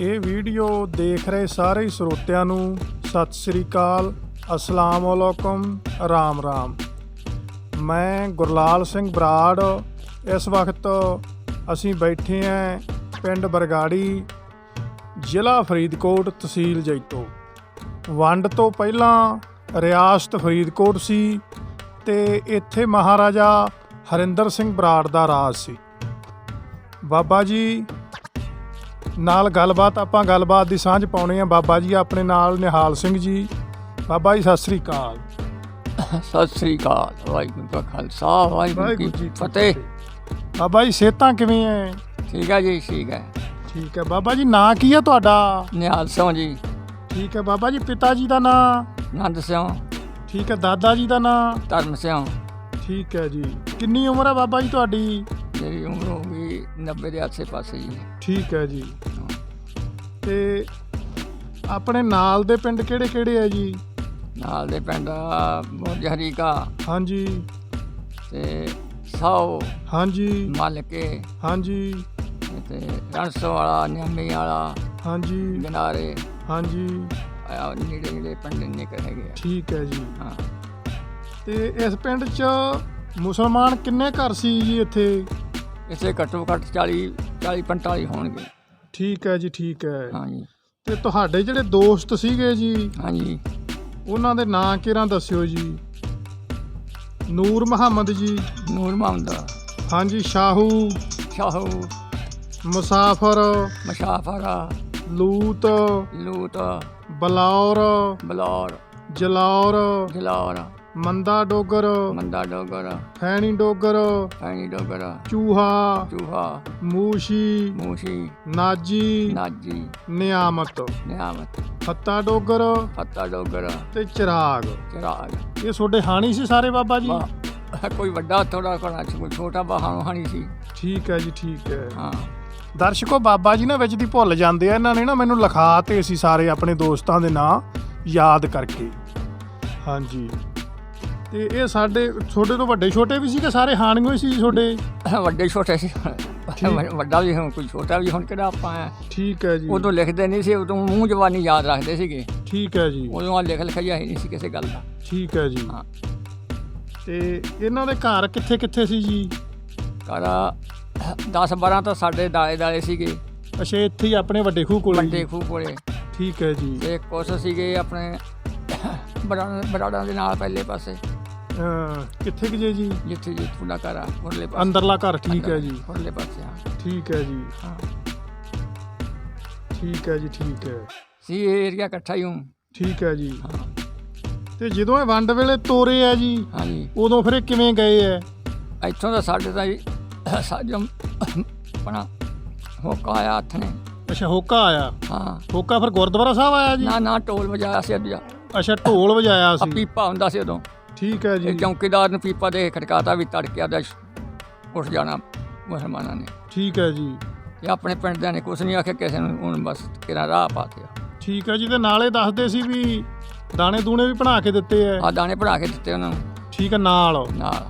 ਇਹ ਵੀਡੀਓ ਦੇਖ ਰਹੇ ਸਾਰੇ ਸਰੋਤਿਆਂ ਨੂੰ ਸਤਿ ਸ੍ਰੀ ਅਕਾਲ, ਅਸਲਾਮ ਵਾਲੇਕੁਮ, ਰਾਮ ਰਾਮ। ਮੈਂ ਗੁਰਲਾਲ ਸਿੰਘ ਬਰਾੜ। ਇਸ ਵਕਤ ਅਸੀਂ ਬੈਠੇ ਹਾਂ ਪਿੰਡ ਬਰਗਾੜੀ, ਜ਼ਿਲ੍ਹਾ ਫਰੀਦਕੋਟ, ਤਹਿਸੀਲ ਜੈਤੋ। ਵੰਡ ਤੋਂ ਪਹਿਲਾਂ ਰਿਆਸਤ ਫਰੀਦਕੋਟ ਸੀ ਅਤੇ ਇੱਥੇ ਮਹਾਰਾਜਾ ਹਰਿੰਦਰ ਸਿੰਘ ਬਰਾੜ ਦਾ ਰਾਜ ਸੀ। ਬਾਬਾ ਜੀ ਨਾਲ ਗੱਲਬਾਤ ਦੀ ਸਾਂਝ ਪਾਉਣੀ ਆ। ਬਾਬਾ ਜੀ ਆਪਣੇ ਨਾਲ ਨਿਹਾਲ ਸਿੰਘ ਜੀ। ਬਾਬਾ ਜੀ ਸਤਿ ਸ੍ਰੀ ਅਕਾਲ। ਸਤਿ ਸ੍ਰੀ ਅਕਾਲ। ਵਾਹਿਗੁਰੂ ਦਾ ਖਾਲਸਾ, ਵਾਹਿਗੁਰੂ ਜੀ ਫਤਿਹ। ਬਾਬਾ ਜੀ ਸਿਹਤਾਂ ਕਿਵੇਂ ਹੈ? ਠੀਕ ਹੈ ਜੀ, ਠੀਕ ਹੈ। ਠੀਕ ਹੈ। ਬਾਬਾ ਜੀ ਨਾਂ ਕੀ ਹੈ ਤੁਹਾਡਾ? ਨਿਹਾਲ ਸਿੰਘ ਜੀ। ਠੀਕ ਹੈ। ਬਾਬਾ ਜੀ ਪਿਤਾ ਜੀ ਦਾ ਨਾਂ? ਨੰਦ ਸਿੰਘ। ਠੀਕ ਹੈ। ਦਾਦਾ ਜੀ ਦਾ ਨਾਂ? ਧਰਮ ਸਿੰਘ। ਠੀਕ ਹੈ ਜੀ। ਕਿੰਨੀ ਉਮਰ ਹੈ ਬਾਬਾ ਜੀ ਤੁਹਾਡੀ? ਮੇਰੀ ਉਮਰ ਹੋ ਗਈ 90 ਦੇ ਆਸੇ ਪਾਸੇ ਜੀ। ਠੀਕ ਹੈ ਜੀ। ਤੇ ਆਪਣੇ ਨਾਲ ਦੇ ਪਿੰਡ ਕਿਹੜੇ ਕਿਹੜੇ ਹੈ ਜੀ? ਨਾਲ ਦੇ ਪਿੰਡ ਬੁਰਜ ਹਰੀਕਾ। ਹਾਂਜੀ। ਤੇ ਸੌ। ਹਾਂਜੀ। ਮਲਕੇ। ਹਾਂਜੀ। ਤੇ ਰਣਸੋ ਵਾਲਾ, ਨਿਆਮੀ ਵਾਲਾ। ਹਾਂਜੀ। ਗਨਾਰੇ। ਹਾਂਜੀ। ਨੇੜੇ ਨੇੜੇ ਪਿੰਡ ਨਿਕਲ ਹੈਗੇ ਆ। ਠੀਕ ਹੈ ਜੀ। ਹਾਂ। ਤੇ ਇਸ ਪਿੰਡ 'ਚ ਮੁਸਲਮਾਨ ਕਿੰਨੇ ਘਰ ਸੀ ਜੀ ਇੱਥੇ? ਇੱਥੇ ਘੱਟੋ ਘੱਟ 40-45 ਹੋਣਗੇ। ਠੀਕ ਹੈ ਜੀ। ਠੀਕ ਹੈ। ਹਾਂਜੀ। ਤੇ ਤੁਹਾਡੇ ਜਿਹੜੇ ਦੋਸਤ ਸੀਗੇ ਜੀ, ਹਾਂਜੀ, ਉਹਨਾਂ ਦੇ ਨਾਂ ਕਿਹੜਾ ਦੱਸਿਓ ਜੀ? ਨੂਰ ਮੁਹੰਮਦ ਜੀ। ਨੂਰ ਮੁਹੰਮਦ। ਹਾਂਜੀ। ਸ਼ਾਹੂ। ਸ਼ਾਹੂ। ਮੁਸਾਫਰ। ਮੁਸਾਫਰ। ਲੂਤ। ਲੂਤ। ਬਲੌਰ। ਬਲੌਰ। ਜਲੌਰ। ਜਲੌਰ। ਮੰਦਾ ਡੋਗਰ। ਮੰਦਾ ਡੋਗਰ। ਫੈਣੀ ਡੋਗਰ। ਫੈਣੀ ਡੋਗਰ। ਚੂਹਾ। ਚੂਹਾ। ਮੂਸ਼ੀ। ਮੂਸ਼ੀ। ਨਾਜੀ। ਨਾਜੀ। ਨਿਆਮਤ। ਨਿਆਮਤ। ਫੱਤਾ ਡੋਗਰ ਫੱਤਾ ਡੋਗਰ। ਤੇ ਚਿਰਾਗ। ਚਿਰਾਗ। ਇਹ ਤੁਹਾਡੇ ਹਾਣੀ ਸੀ ਸਾਰੇ ਬਾਬਾ ਜੀ? ਕੋਈ ਵੱਡਾ ਥੋੜਾ ਘਣਾ ਸੀ, ਕੋਈ ਛੋਟਾ ਹਾਣੀ ਸੀ। ਠੀਕ ਹੈ ਜੀ। ਠੀਕ ਹੈ। ਹਾਂ। ਦਰਸ਼ਕੋ, ਬਾਬਾ ਜੀ ਨਾ ਵਿੱਚ ਦੀ ਭੁੱਲ ਜਾਂਦੇ ਆ। ਇਹਨਾਂ ਨੇ ਨਾ ਮੈਨੂੰ ਲਿਖਾ ਤੇ ਸੀ ਸਾਰੇ ਆਪਣੇ ਦੋਸਤਾਂ ਦੇ ਨਾਂ ਯਾਦ ਕਰਕੇ। ਹਾਂਜੀ। ਤੇ ਇਹ ਸਾਡੇ ਛੋਟੇ ਤੋਂ ਵੱਡੇ ਛੋਟੇ ਵੀ ਸੀ ਕਿ ਸਾਰੇ ਹਾਣੀਓ ਹੀ ਸੀ ਤੁਹਾਡੇ? ਵੱਡੇ ਛੋਟੇ ਸੀ। ਵੱਡਾ ਵੀ ਹੁਣ, ਕੋਈ ਛੋਟਾ ਵੀ ਹੁਣ ਕਿਹੜਾ ਆਪਾਂ ਆ। ਠੀਕ ਹੈ ਜੀ। ਉਦੋਂ ਲਿਖਦੇ ਨਹੀਂ ਸੀ, ਉਦੋਂ ਮੂੰਹ ਜ਼ਬਾਨੀ ਯਾਦ ਰੱਖਦੇ ਸੀਗੇ। ਠੀਕ ਹੈ ਜੀ। ਉਦੋਂ ਲਿਖ ਲਿਖਿਆ ਹੀ ਨਹੀਂ ਸੀ ਕਿਸੇ ਗੱਲ ਦਾ। ਠੀਕ ਹੈ ਜੀ। ਹਾਂ। ਤੇ ਇਹਨਾਂ ਦੇ ਘਰ ਕਿੱਥੇ ਕਿੱਥੇ ਸੀ ਜੀ? ਘਰ 10-12 ਤਾਂ ਸਾਡੇ ਦਾਲੇ ਸੀਗੇ। ਅੱਛਾ, ਇੱਥੇ ਹੀ ਆਪਣੇ ਵੱਡੇ ਖੂਹ ਕੋਲ? ਵੱਡੇ ਖੂਹ ਕੋਲੇ। ਠੀਕ ਹੈ ਜੀ। ਤੇ ਕੁਛ ਸੀਗੇ ਆਪਣੇ ਬਰਾੜਾਂ ਦੇ ਨਾਲ ਪਹਿਲੇ ਪਾਸੇ। ਕਿੱਥੇ ਕਿ ਜੀ? ਜਿੱਥੇ ਜੀ ਤੁਹਾਡਾ ਘਰ ਆ ਉਰਲੇ ਪਾਸੇ। ਅੰਦਰਲਾ ਘਰ। ਠੀਕ ਹੈ ਜੀ। ਉਰਲੇ ਪਾਸੇ। ਹਾਂ। ਠੀਕ ਹੈ ਜੀ। ਹਾਂ। ਠੀਕ ਹੈ ਜੀ। ਠੀਕ ਹੈ। ਸੀ ਇਹ ਏਰੀਆ ਇਕੱਠਾ ਹੀ ਹੂੰ। ਠੀਕ ਹੈ ਜੀ। ਹਾਂ। ਤੇ ਜਦੋਂ ਇਹ ਵੰਡ ਵੇਲੇ ਤੋਰੇ ਆ ਜੀ, ਹਾਂਜੀ, ਉਦੋਂ ਫਿਰ ਇਹ ਕਿਵੇਂ ਗਏ ਐ? ਇੱਥੋਂ ਦਾ ਸਾਡੇ ਤਾਂ ਜੀ ਸਾਜਮ ਆਪਣਾ ਹੋਕਾ ਆਇਆ ਹੱਥ ਨੇ। ਅੱਛਾ, ਹੋਕਾ ਆਇਆ। ਹਾਂ। ਹੋਕਾ ਫਿਰ ਗੁਰਦੁਆਰਾ ਸਾਹਿਬ ਆਇਆ ਜੀ? ਨਾ ਢੋਲ ਵਜਾਇਆ ਸੀ ਅੱਜ। ਅੱਛਾ, ਢੋਲ ਵਜਾਇਆ ਸੀ। ਪੀਪਾ ਹੁੰਦਾ ਸੀ ਉਦੋਂ। ਠੀਕ ਹੈ ਜੀ। ਇਹ ਚੌਂਕੀਦਾਰ ਨੂੰ ਪੀਪਾ ਦੇ ਖੜਕਾਤਾ ਵੀ ਤੜਕਿਆ ਦਾ ਉੱਠ ਜਾਣਾ ਮੁਸਲਮਾਨਾਂ ਨੇ। ਠੀਕ ਹੈ ਜੀ। ਇਹ ਆਪਣੇ ਪਿੰਡ ਦਿਆਂ ਨੇ ਕੁਛ ਨਹੀਂ ਆਖਿਆ ਕਿਸੇ ਨੂੰ, ਹੁਣ ਬਸ ਕਿਹੜਾ ਰਾਹ ਪਾ ਦਿਆ। ਠੀਕ ਹੈ ਜੀ। ਤੇ ਨਾਲੇ ਦੱਸਦੇ ਸੀ ਵੀ ਦਾਣੇ ਦੂਣੇ ਵੀ ਬਣਾ ਕੇ ਦਿੱਤੇ ਐ? ਆ ਦਾਣੇ ਬਣਾ ਕੇ ਦਿੱਤੇ ਉਹਨਾਂ ਨੂੰ। ਠੀਕ ਹੈ। ਨਾਲ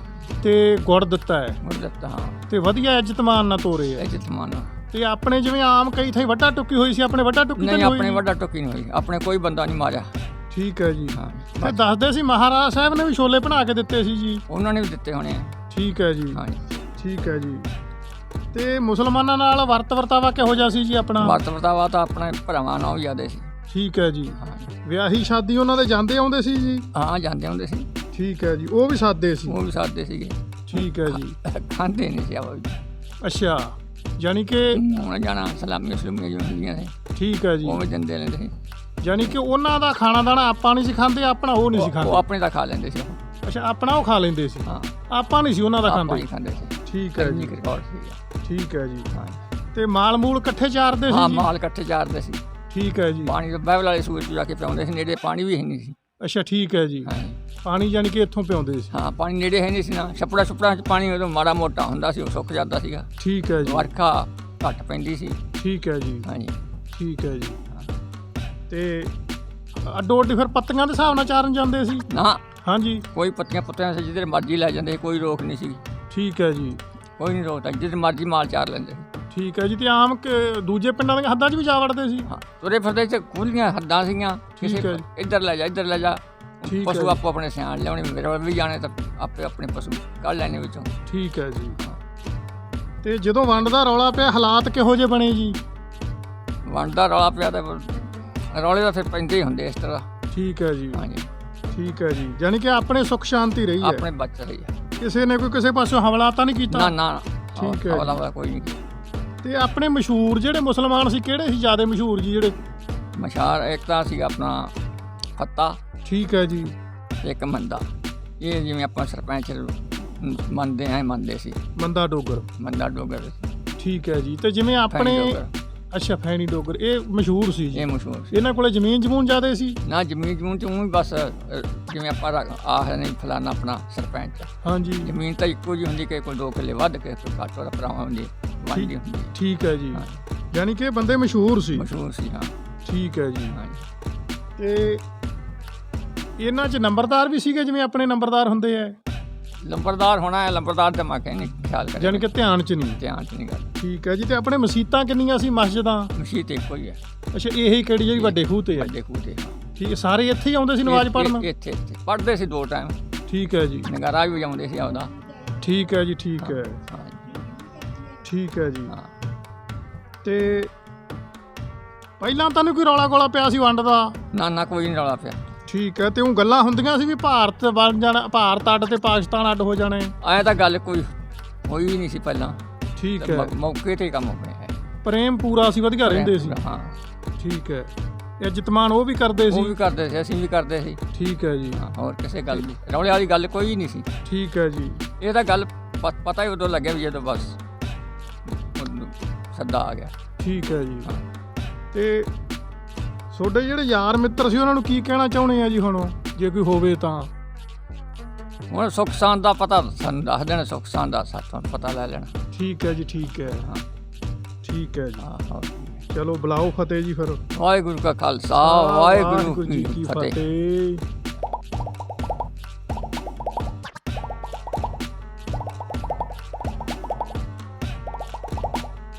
ਤੇ ਗੁੜ ਦਿੱਤਾ ਹੈ? ਗੁੜ ਦਿੱਤਾ। ਹਾਂ। ਤੇ ਵਧੀਆ ਇੱਜ਼ਤਮਾਨ ਨਾਲ ਤੋਰੇ ਐ? ਇੱਜ਼ਤਮਾਨ। ਤੇ ਆਪਣੇ ਜਿਵੇਂ ਆਮ ਕਈ ਥਾਈ ਵੱਡਾ ਟੁੱਕੀ ਹੋਈ ਸੀ, ਆਪਣੇ ਵੱਡਾ ਟੁੱਕੀ ਨਹੀਂ, ਆਪਣੇ ਵੱਡਾ ਟੁੱਕੀ ਨਹੀਂ ਹੋਈ। ਆਪਣੇ ਕੋਈ ਬੰਦਾ ਨਹੀਂ ਮਾਰਿਆ। ਠੀਕ ਹੈ ਜੀ। ਹਾਂ। ਤੇ ਦੱਸਦੇ ਸੀ ਮਹਾਰਾਜਾ ਸਾਹਿਬ ਨੇ ਵੀ ਛੋਲੇ ਬਣਾ ਕੇ ਦਿੱਤੇ ਸੀ ਜੀ? ਉਹਨਾਂ ਨੇ ਵੀ ਦਿੱਤੇ ਹੋਣੇ ਆ। ਠੀਕ ਹੈ ਜੀ। ਹਾਂਜੀ। ਠੀਕ ਹੈ ਜੀ। ਤੇ ਮੁਸਲਮਾਨਾਂ ਨਾਲ ਵਰਤ ਵਰਤਾਵਾ ਕਿਹੋ ਜਿਹਾ ਸੀ ਜੀ ਆਪਣਾ? ਵਰਤ ਵਰਤਾਵਾ ਤਾਂ ਆਪਣੇ ਭਰਾਵਾਂ ਨਾਲ ਜ਼ਿਆਦਾ ਸੀ। ਠੀਕ ਹੈ ਜੀ। ਹਾਂ। ਵਿਆਹੀ ਸ਼ਾਦੀ ਉਹਨਾਂ ਦੇ ਜਾਂਦੇ ਆਉਂਦੇ ਸੀ ਜੀ? ਹਾਂ, ਜਾਂਦੇ ਹੁੰਦੇ ਸੀ। ਠੀਕ ਹੈ ਜੀ। ਉਹ ਵੀ ਸਾਦੇ ਸੀ? ਉਹ ਵੀ ਸਾਦੇ ਸੀਗੇ। ਠੀਕ ਹੈ ਜੀ। ਖਾਂਦੇ ਨਹੀਂ ਸੀ ਆਵਾ। ਅੱਛਾ, ਯਾਨੀ ਕਿ ਹੁਣ ਜਾਣਾ ਸਲਾਮੀਆਂ ਸਲੂਮੀਆਂ ਜੋ ਹੁੰਦੀਆਂ ਸੀ। ਠੀਕ ਹੈ ਜੀ। ਉਹ ਵੀ ਦਿੰਦੇ ਲੈਂਦੇ ਸੀ। ਯਾਨੀ ਕਿ ਉਹਨਾਂ ਦਾ ਖਾਣਾ ਦਾਣਾ ਆਪਾਂ ਨਹੀਂ ਸੀ ਖਾਂਦੇ, ਆਪਣਾ ਉਹ ਨਹੀਂ ਸੀ ਖਾਂਦੇ? ਉਹ ਆਪਣੇ ਤਾਂ ਖਾ ਲੈਂਦੇ ਸੀ। ਅੱਛਾ, ਆਪਣਾ ਉਹ ਖਾ ਲੈਂਦੇ ਸੀ? ਹਾਂ। ਆਪਾਂ ਨਹੀਂ ਸੀ ਉਹਨਾਂ ਦਾ ਆਪਾਂ ਖਾਂਦੇ? ਨਹੀਂ ਖਾਂਦੇ ਸੀ। ਠੀਕ ਹੈ ਜੀ। ਠੀਕ ਹੈ ਜੀ। ਹਾਂ। ਤੇ ਮਾਲ ਮੂਲ ਇਕੱਠੇ ਚਾਰਦੇ ਸੀ? ਹਾਂ, ਜੀ ਮਾਲ ਇਕੱਠੇ ਚਾਰਦੇ ਸੀ। ਠੀਕ ਹੈ ਜੀ। ਪਾਣੀ ਬਹਿਬਲ ਵਾਲੇ ਸੂਏ 'ਚ ਜਾ ਕੇ ਪਿਆਉਂਦੇ ਸੀ। ਨੇੜੇ ਪਾਣੀ ਵੀ ਹੈ ਨਹੀਂ ਸੀ। ਅੱਛਾ, ਠੀਕ ਹੈ ਜੀ। ਹਾਂ। ਪਾਣੀ ਯਾਨੀ ਕਿ ਇੱਥੋਂ ਪਿਆਉਂਦੇ ਸੀ? ਹਾਂ, ਪਾਣੀ ਨੇੜੇ ਹੈ ਨਹੀਂ ਸੀ ਨਾ। ਛੱਪੜਾਂ 'ਚ ਪਾਣੀ ਉਦੋਂ ਮਾੜਾ ਮੋਟਾ ਹੁੰਦਾ ਸੀ, ਉਹ ਸੁੱਕ ਜਾਂਦਾ ਸੀਗਾ। ਠੀਕ ਹੈ ਜੀ। ਵਰਖਾ ਘੱਟ ਪੈਂਦੀ ਸੀ। ਠੀਕ ਹੈ ਜੀ। ਹਾਂਜੀ। ਠੀਕ ਹੈ ਜੀ। ਤੇ ਅੱਡੋ ਅੱਡੀ ਫਿਰ ਪੱਤੀਆਂ ਦੇ ਹਿਸਾਬ ਨਾਲ ਚਾਰਨ ਜਾਂਦੇ ਸੀ? ਨਾ। ਹਾਂਜੀ। ਕੋਈ ਪੱਤੀਆਂ ਸੀ, ਜਿੱਧਰ ਮਰਜ਼ੀ ਲੈ ਜਾਂਦੇ, ਕੋਈ ਰੋਕ ਨਹੀਂ ਸੀ। ਠੀਕ ਹੈ ਜੀ। ਕੋਈ ਨਹੀਂ ਰੋਕਦਾ, ਜਿੱਧਰ ਮਰਜ਼ੀ ਮਾਲ ਚਾਰ ਲੈਂਦੇ। ਠੀਕ ਹੈ ਜੀ। ਤੇ ਆਮ ਦੂਜੇ ਪਿੰਡਾਂ ਦੀਆਂ ਹੱਦਾਂ 'ਚ ਵੀ ਜਾ ਵੜਦੇ ਸੀ? ਹਾਂ, ਤੁਰੇ ਫਿਰਦੇ ਚ ਖੁੱਲੀਆਂ ਹੱਦਾਂ ਸੀਗੀਆਂ, ਠੀਕ ਕਿਸੇ ਹੈ ਜੀ। ਇੱਧਰ ਲੈ ਜਾ ਇੱਧਰ ਲੈ ਜਾ, ਠੀਕ ਹੈ ਪਸ਼ੂ ਜੀ। ਆਪੋ ਆਪਣੇ ਸਿਆਣ ਲਿਆਉਣੇ, ਮੇਰੇ ਵੱਲ ਵੀ ਜਾਣੇ ਤਾਂ ਆਪੇ ਆਪਣੇ ਪਸ਼ੂ ਕੱਢ ਲੈਣੇ ਵਿੱਚੋਂ। ਠੀਕ ਹੈ ਜੀ। ਤੇ ਜਦੋਂ ਵੰਡ ਦਾ ਰੌਲਾ ਪਿਆ ਹਾਲਾਤ ਕਿਹੋ ਜਿਹੇ ਬਣੇ ਜੀ? ਵੰਡ ਦਾ ਰੌਲਾ ਪਿਆ ਤਾਂ ਰੌਲੇ ਤਾਂ ਫਿਰ ਪੈਂਦੇ ਹੀ ਹੁੰਦੇ ਇਸ ਤਰ੍ਹਾਂ। ਠੀਕ ਹੈ ਜੀ। ਹਾਂਜੀ, ਠੀਕ ਹੈ ਜੀ। ਯਾਨੀ ਕਿ ਆਪਣੇ ਸੁੱਖ ਸ਼ਾਂਤੀ ਰਹੀ ਹੈ, ਆਪਣੇ ਬਚ ਰਹੀ ਹੈ। ਕਿਸੇ ਨੇ ਕੋਈ ਕਿਸੇ ਪਾਸੋਂ ਹਮਲਾ ਤਾਂ ਨਹੀਂ ਕੀਤਾ? ਨਾ ਨਾ, ਠੀਕ ਹੈ ਹਮਲਾ ਕੋਈ ਨਹੀਂ। ਤੇ ਆਪਣੇ ਮਸ਼ਹੂਰ ਜਿਹੜੇ ਮੁਸਲਮਾਨ ਸੀ ਕਿਹੜੇ ਸੀ ਜ਼ਿਆਦਾ ਮਸ਼ਹੂਰ ਜੀ ਜਿਹੜੇ? ਮਸ਼ਾਰ ਇੱਕ ਤਾਂ ਸੀਗਾ ਆਪਣਾ ਫੱਤਾ, ਠੀਕ ਹੈ ਜੀ। ਇੱਕ ਮੰਦਾ। ਇਹ ਜਿਵੇਂ ਆਪਾਂ ਸਰਪੰਚ ਮੰਨਦੇ ਆ, ਮੰਨਦੇ ਸੀ ਮੰਦਾ ਡੋਗਰ। ਮੰਦਾ ਡੋਗਰ। ਠੀਕ ਹੈ ਜੀ। ਤੇ ਜਿਵੇਂ ਆਪਣੇ ਅੱਛਾ ਫੈਣੀ ਡੋਗਰ ਇਹ ਮਸ਼ਹੂਰ ਸੀ ਜੀ? ਇਹ ਮਸ਼ਹੂਰ ਸੀ। ਇਹਨਾਂ ਕੋਲੇ ਜ਼ਮੀਨ ਜਮੂਨ ਜ਼ਿਆਦਾ ਸੀ? ਨਾ ਜ਼ਮੀਨ ਜਮੂਨ ਚ ਊਂ ਹੀ ਬਸ ਜਿਵੇਂ ਆਪਾਂ ਆਖਦੇ ਨਹੀਂ ਫਲਾਨਾ ਆਪਣਾ ਸਰਪੰਚ, ਹਾਂਜੀ। ਜ਼ਮੀਨ ਤਾਂ ਇੱਕੋ ਜਿਹੀ ਹੁੰਦੀ, ਕਿ ਕੋਈ 2 ਕਿੱਲੇ ਵੱਧ ਕੇ ਕੋਈ ਘੱਟ ਵਾਲਾ ਭਰਾਵਾਂ ਹੁੰਦੀ ਵੰਡੀ ਹੁੰਦੀ। ਠੀਕ ਹੈ ਜੀ। ਹਾਂ। ਯਾਨੀ ਕਿ ਇਹ ਬੰਦੇ ਮਸ਼ਹੂਰ ਸੀ? ਮਸ਼ਹੂਰ ਸੀ, ਹਾਂ। ਠੀਕ ਹੈ ਜੀ। ਹਾਂਜੀ। ਤੇ ਇਹਨਾਂ 'ਚ ਨੰਬਰਦਾਰ ਵੀ ਸੀਗੇ ਜਿਵੇਂ ਆਪਣੇ ਨੰਬਰਦਾਰ ਹੁੰਦੇ ਆ? ਲੰਬਰਦਾਰ ਹੋਣਾ ਹੈ, ਲੰਬਰਦਾਰ ਤਾਂ ਮੈਂ ਕਹਿੰਦੀ ਖਿਆਲ ਕਰ, ਯਾਨੀ ਕਿ ਧਿਆਨ 'ਚ ਨਹੀਂ? ਧਿਆਨ ਚ ਨਹੀਂ ਗੱਲ। ਠੀਕ ਹੈ ਜੀ। ਤੇ ਆਪਣੇ ਮਸੀਤਾਂ ਕਿੰਨੀਆਂ ਸੀ, ਮਸਜਿਦਾਂ? ਮਸੀਤ ਇੱਕੋ ਹੀ ਹੈ। ਅੱਛਾ ਇਹੀ ਕਿਹੜੀ ਜਿਹੜੀ ਵੱਡੇ ਖੂਹ ਤੇ ਹੈ? ਵੱਡੇ ਖੂਹ ਤੇ। ਠੀਕ ਹੈ। ਸਾਰੇ ਇੱਥੇ ਹੀ ਆਉਂਦੇ ਸੀ ਨਮਾਜ਼ ਪੜ੍ਹਨ? ਇੱਥੇ ਪੜ੍ਹਦੇ ਸੀ 2 ਟਾਈਮ। ਠੀਕ ਹੈ ਜੀ। ਨਗਾਰਾ ਵੀ ਵਜਾਉਂਦੇ ਸੀ ਆਪਦਾ। ਠੀਕ ਹੈ ਜੀ। ਠੀਕ ਹੈ। ਹਾਂ। ਠੀਕ ਹੈ ਜੀ। ਹਾਂ। ਤੇ ਪਹਿਲਾਂ ਤਾਂ ਨਹੀਂ ਕੋਈ ਰੌਲਾ ਗੋਲਾ ਪਿਆ ਸੀ ਵੰਡ ਦਾ? ਨਾ ਨਾ, ਕੋਈ ਨਹੀਂ ਰੌਲਾ ਪਿਆ। ਠੀਕ ਹੈ। ਤੇ ਉਹ ਗੱਲਾਂ ਹੁੰਦੀਆਂ ਸੀ ਵੀ ਭਾਰਤ ਬਣ ਜਾਣਾ, ਭਾਰਤ ਅੱਡ ਤੇ ਪਾਕਿਸਤਾਨ ਅੱਡ ਹੋ ਜਾਣੇ? ਐਂ ਤਾਂ ਗੱਲ ਕੋਈ ਹੋਈ ਹੀ ਨਹੀਂ ਸੀ ਪਹਿਲਾਂ। ਠੀਕ ਹੈ। ਮੌਕੇ ਤੇ ਕੰਮ ਹੋ ਗਿਆ ਹੈ। ਪ੍ਰੇਮ ਪੂਰਾ ਸੀ, ਵਧੀਆ ਰਹਿੰਦੇ ਸੀ? ਹਾਂ। ਠੀਕ ਹੈ। ਇੱਜ਼ਤਮਾਨ ਉਹ ਵੀ ਕਰਦੇ ਸੀ? ਉਹ ਵੀ ਕਰਦੇ ਸੀ, ਅਸੀਂ ਵੀ ਕਰਦੇ ਸੀ। ਠੀਕ ਹੈ ਜੀ। ਹਾਂ, ਹੋਰ ਕਿਸੇ ਗੱਲ ਦੀ ਰੌਲੇ ਵਾਲੀ ਗੱਲ ਕੋਈ ਨਹੀਂ ਸੀ। ਠੀਕ ਹੈ ਜੀ। ਇਹ ਤਾਂ ਗੱਲ ਪਤਾ ਹੀ ਉਦੋਂ ਲੱਗਿਆ ਵੀ ਜਦੋਂ ਬਸ ਉਦੋਂ ਸੱਦਾ ਆ ਗਿਆ। ਠੀਕ ਹੈ ਜੀ। ਤੇ ਤੁਹਾਡੇ ਜਿਹੜੇ ਯਾਰ ਮਿੱਤਰ ਸੀ ਉਹਨਾਂ ਨੂੰ ਕੀ ਕਹਿਣਾ ਚਾਹੁੰਦੇ ਆ ਜੀ ਹੁਣ, ਜੇ ਕੋਈ ਹੋਵੇ ਤਾਂ? ਹੁਣ ਸੁੱਖ ਸਾਂਦ ਦਾ ਪਤਾ ਸਾਨੂੰ ਦੱਸ ਦੇਣਾ, ਸੁੱਖ ਸਾਂਦ ਦਾ ਸਾਨੂੰ ਪਤਾ ਲੈ ਲੈਣਾ। ਠੀਕ ਹੈ ਜੀ। ਠੀਕ ਹੈ। ਹਾਂ। ਠੀਕ ਹੈ ਜੀ। ਹਾਂ। ਚਲੋ ਬੁਲਾਓ ਫਤਿਹ ਜੀ ਫਿਰ। ਵਾਹਿਗੁਰੂ ਕਾ ਖਾਲਸਾ, ਵਾਹਿਗੁਰੂ ਜੀ ਕੀ ਫਤਿਹ। ਫਤਿਹ।